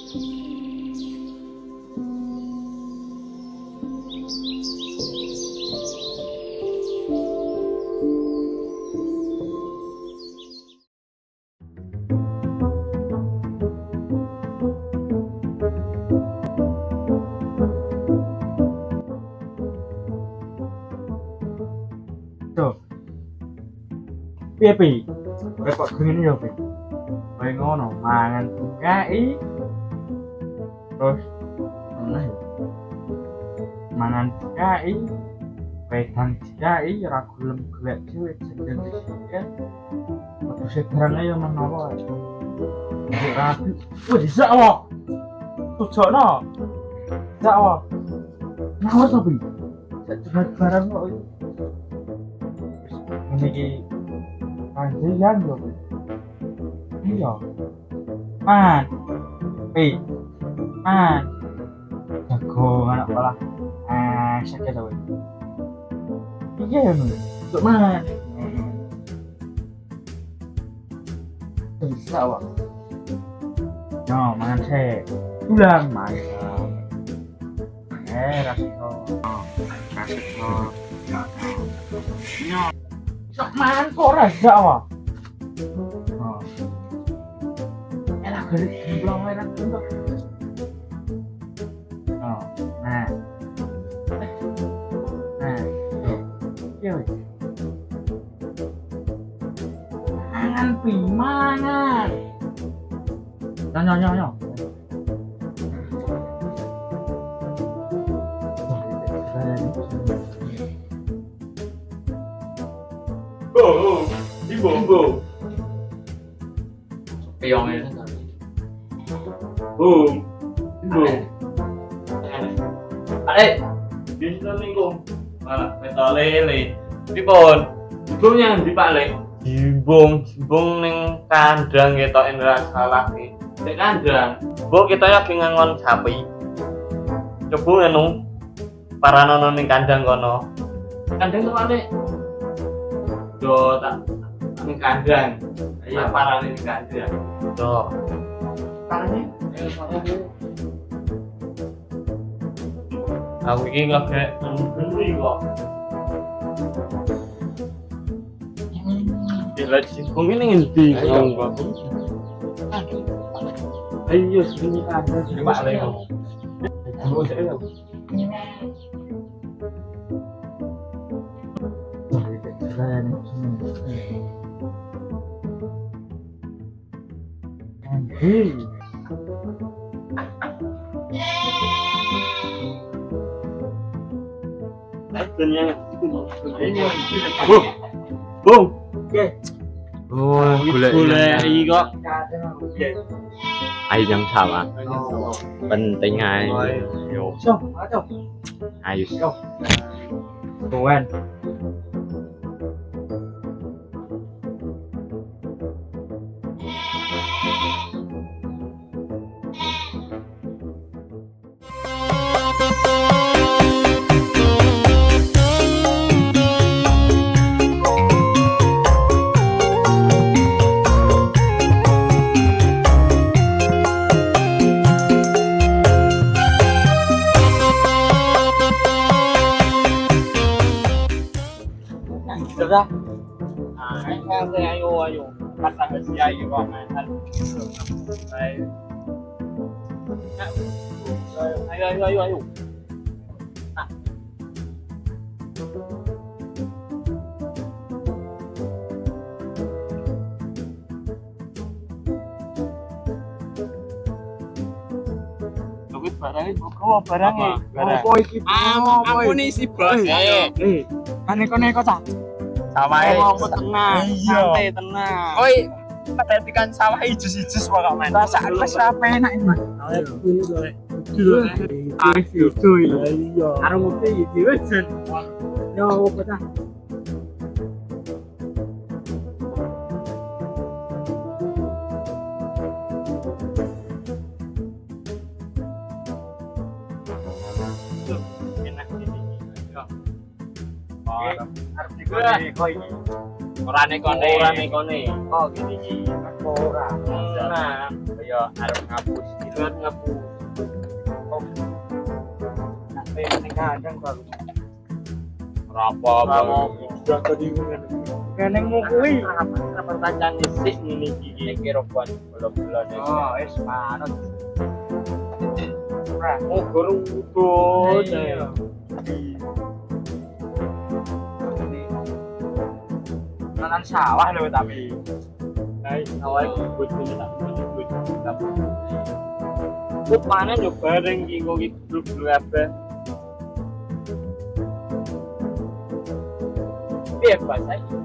Tuh, piye pi? Kowe kok ngene yo pi? Kowe ngono, mangan KI. Terus meneh mangan KI, pegang KI ora gelem golek duit sedeng kan. Waktu sekarang ayo menawa. Rapi. Wis bisa wae. Tujono. Sak wae. Nawas to pi? Sak cepat barang kok. Ini ki panjian lho. Iya. Man. Pi. Man. Jago anak malah. Sakit to. Iya lho. Untuk man. Bisa wak. Yo, mangan sih. Ulang mantap. Rasiko. Rasiko. Yo. Sok mangan kok ora gak wak. Oh. Elah gelik gemblong enak untuk. Oh, nah. Nah. Yo. Mangan pi mangan. Nyo. Ibu. Peyong itu Ibu. Adek, Bisa minggu. malah peta lele. Dipun, dibungnya di Pak Le. Dibung ning kandang ketok ora salah iki. Nek kandang, bu kita lagi ngangon sapi. Coba ngenu paranono ning kandang kono. Kandang kok nek do tak ning kandang. Iya, parane ning kandang. Do. Parane aku iki lagi ngeri kok. Gila singkong ini ngendi kong bagus. Ayo sini ada Pak Leo. Dulu saya. Bung. Oke. Oh, gula iki kok. Ayo yang sama. Penting ayo. So, ayo. Ayo. Tuan. Sudah. Ayo. Kata ke si ayo kok main. Ayo. Barangnya. Apa iki? Aku nih si bos. Neko cah. Sawah Aku tenang, santai tenang. Oi, perhatikan sawah ijus-ijus kok men. Rasa wis ra penak iki, Mas. Iya. Karo ngopi iki wis jen. Yo opo ta? Enak ini. Arep dikone kok iki. Ora nekone. Oh gini iki. Ora. Nah, Ya Yo, arep ngapus. Buat ngapus. Sampai ini kadang kalau Rapo Sudah tadi kenengmu kuwi. Kenapa kancane sik ngene iki? iki rokokan bola-bola Oh, wis manut. Ora. Oh, gerudut. Iya. Nanan sawah lho tapi. Guys, awal bubut ini tak bubut. Ku panen yo bareng iki kok iki bluk-bluk kabeh. piye Pak saiki?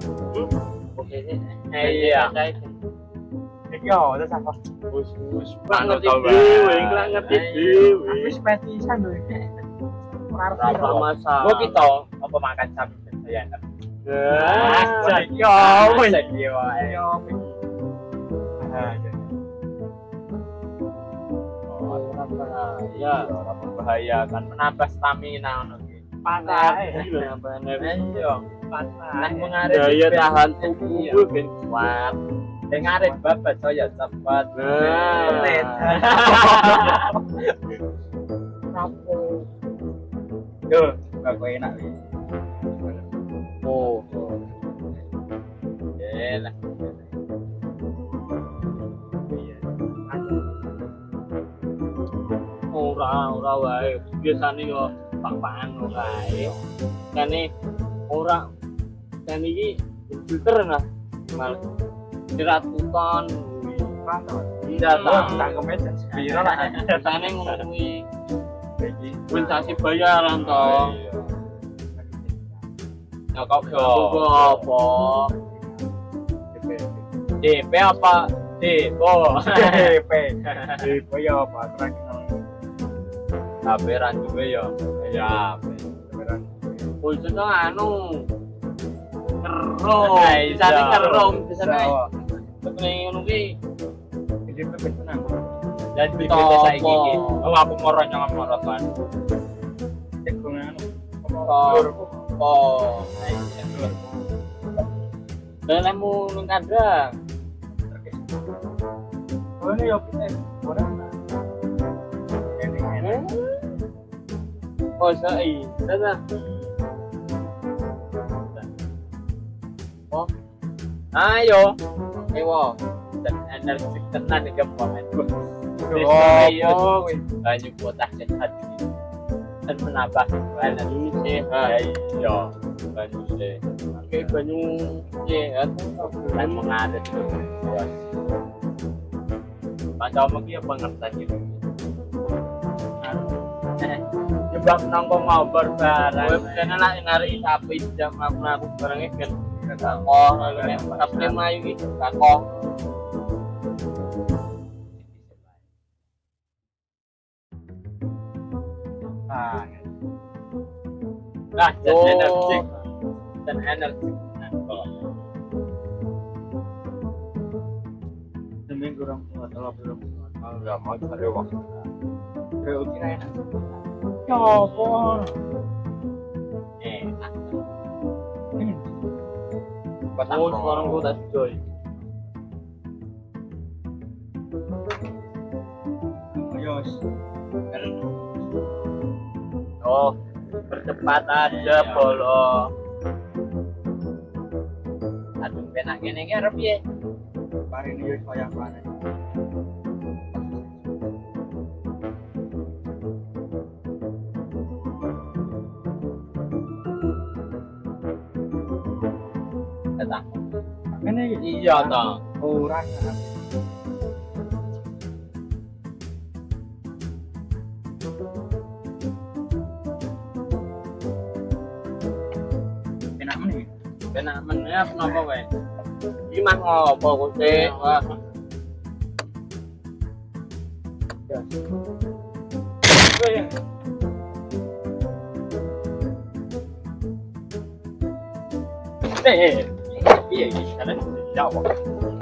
Oke sih. Iya. Iki yo wis apa? Wis Manut ngerti tau, dhewe, Bang. nggak ngerti Ayo. dhewe. Wis petisan lho iki. Ora Apa arep. masalah? Gua kita apa makan sapi saya kan. Ah, Yo wis. Saiki wae. Yo iki. Ah, orang bahaya. Ora berbahaya kan menambah stamina ngono ki. pantai. Iya, bener. Ayo. Nah, Pantai. mengarit Daya ben- tahan Iya. tubuh ben kuat. Dengarin babat saya cepat. Nah. Rapo. Yo, gak kok enak iki. Oh, Yelah. ora wae. Biasane yo pak-pakan wae. Kane ora kan iki filter nah. Mal diratukan Pantai. Iya, tak. Cangkeme sepiro lah. Biasane ngono kuwi. Iki. Kompensasi bayaran to. Ya kok yo. Tunggu apa? DP apa? Depo. DP. DP yo apa? Kurang kenal. Kaberan juga yo. Ya. Beneran. Pulsa to anu. Kero. Iya. Biasane kero, biasane Sawa. tekne ngono kuwi. Iki pepe tenang. Dan Topo. begitu saiki iki. Oh, aku moro nyolong morotan. Cekung anu. Oh. Lur. Oh, Lelemu ning kadang. Oh ini yo pepe. Ora. Ini. Oh, sai. Sana. Oh, Ayo. ewo. Dan energi tenan iki pemain. Oh, kuwi. Banyak kuota sehat ini. Dan menambah energi Sehat. Ayo. Banyak sehat. Kayak banyu sehat. Dan mengalir terus. Macam iki apa ngerti gitu. Nyebab nongko ngobrol Kowe bareng. bisa lah narik sapi jam aku barangnya kan. Kakoh, lalu nek sapi mayu iki kakoh. Ah, Nah, dan Oh. energi. Dan energi. Nah, kok. seminggu orang tua telah belum. Enggak mau cari waktu. Kayak kira enak. Ya apa? Enak. Ini. Kota Oh, sekarang gua tak joy. Ayo. Oh, bercepat aja bolo. Aduh, penak ngene iki arep piye? Hari ini yo saya panen. Tetang. Ini Iya, toh. orang. Enak nih. Penak meneh apa napa wae? Iki mah ngopo kok sih? Wah. Iya, iki karena jawab.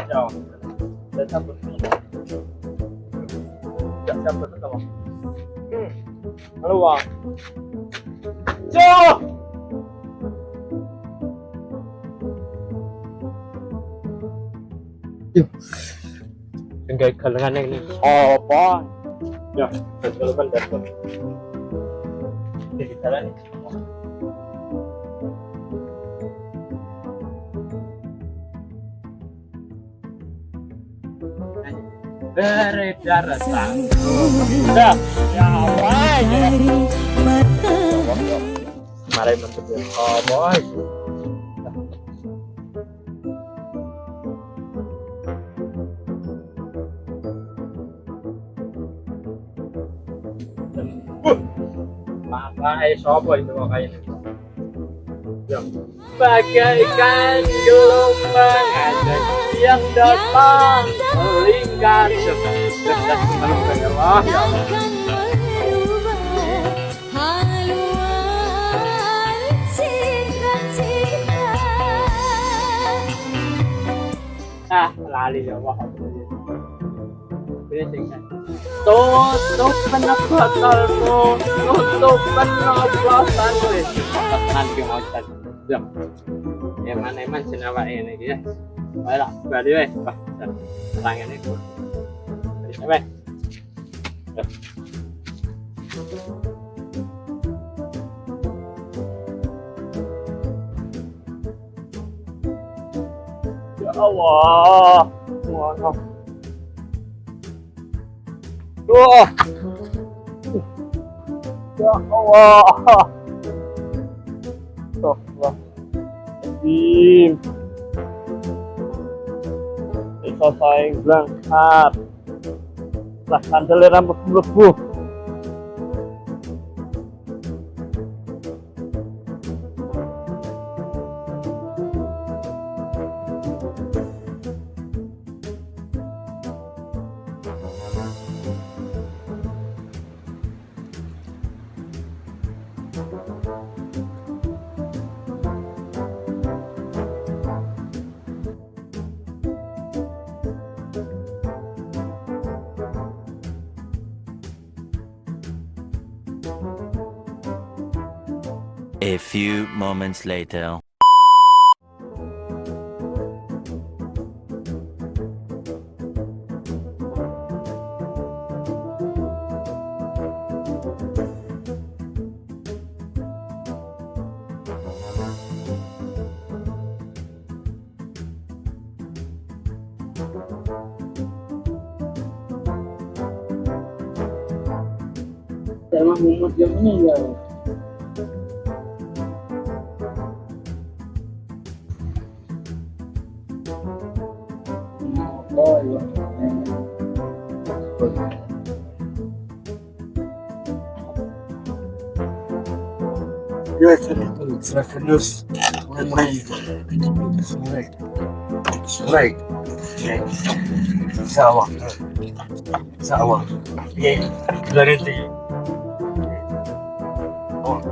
Jawab. Dan sabar. Ya, sabar sama. Halo, Bang. Cok. gak galengan ini. Apa? Ya, betul kan betul. Jadi jalan nih. Beredar sang. Udah, ya apa ya? Mari mantep ya. Oh boy. Pakai sopo itu kayak ini. Ya. Bagaikan gelombang ada yang datang melingkar dekat malam Allah ya Allah. Lali ya Allah. Tutup penampakanmu, tutup penampakanmu. Nanti ngocat. Ya, eman senawa ini ya. Baiklah, balik weh. Wah, tangan ini. Weh. Ya Allah. Mana? Ya Allah. Astagfirullahaladzim. Bisa saya berangkat. Lah kandelnya rambut melebu. A few moments later. Emang Muhammad yang meninggal. Oh iya. Ya, terus mulai. Sawah. Ya, dari itu. Oh.